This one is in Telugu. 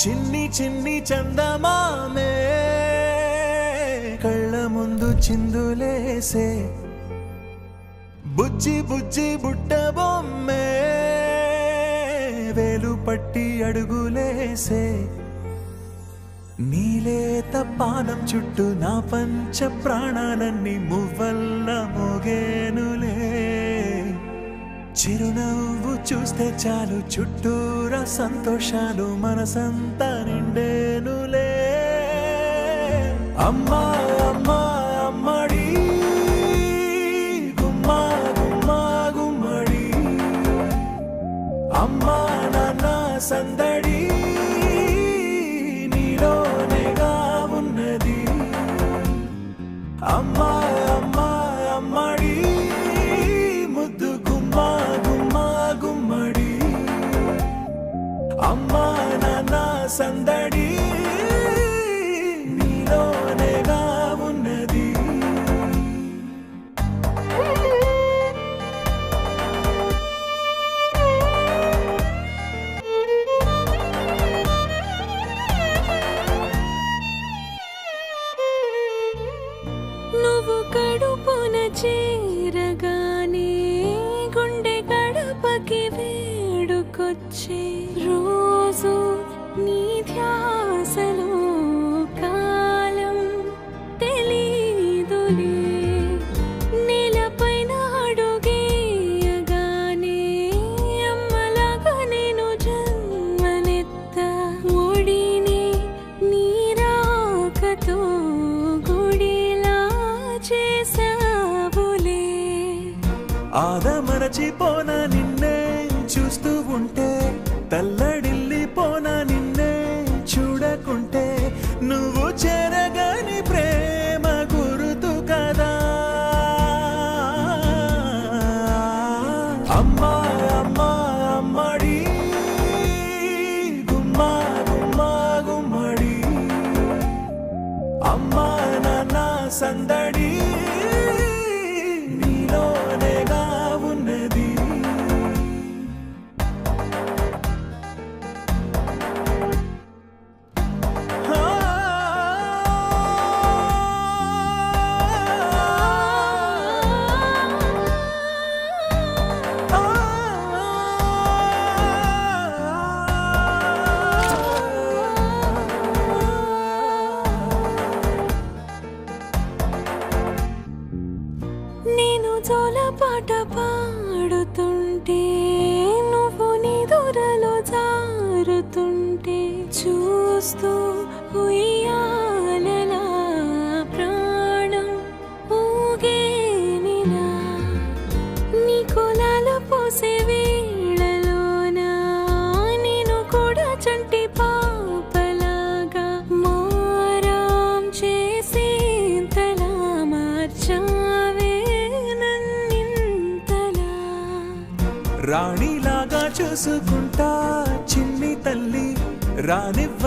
చిన్ని చిన్ని చందమామే కళ్ళ ముందు చిందులేసే బుజ్జి బుజ్జి బుట్ట బొమ్మే వేలు పట్టి అడుగులేసే నీలేత పానం చుట్టూ నా పంచ ప్రాణాలన్నీ మువ్వల్ల మోగేనులే చిరునవ్వు చూస్తే చాలు చుట్టూరా సంతోషాలు మనసంతా నిండేనులే అమ్మా అమ్మా అమ్మడి గుమ్మా గుమ్మా గుమ్మడి అమ్మా నాన్న సందడి నీలోనేగా ఉన్నది అమ్మా అమ్మా అమ్మడి ముద్దు గుమ్మా గుమ్మా గుమ్మడి అమ్మా నాన్న సందడి నీలోనేగా ఉన్నది నువ్వు కడుపున చేరగానే గుండె గడపకి వేడుకొచ్చే రోజు నీ ధ్యాసలో కాలం తెలీదులే నేలపైన అడుగేయగానే అమ్మలాగా నేను జన్మనెత్త ఒడిని నీ రాకతో గుడిలా చేసావులే ఆదమరచిపోనా నిన్నే చూస్తూ ఉంటే తల్లడిల్లిపోనా నిన్నే చూడకుంటే నువ్వు చెరగని ప్రేమ గురుతు కదా అమ్మా అమ్మా అమ్మడి గుమ్మా గుమ్మా గుమ్మడి అమ్మా నాన్న సందడి నీలోనేగా ఉన్నది నేను జోలపాట పాడుతుంటే నువ్వు నిదురలో జారుతుంటే చూస్తూ ఉయ్యాలలా ప్రాణం ఊగేనిలా నీ కులాల పోసే వేళలోన నేను కూడా చంటి పాపలాగా మారాం చేసేంతలా మార్చావే నన్నింతలా రాణిలాగా చూసుకుంటా చిన్ని తల్లి రానివ్వ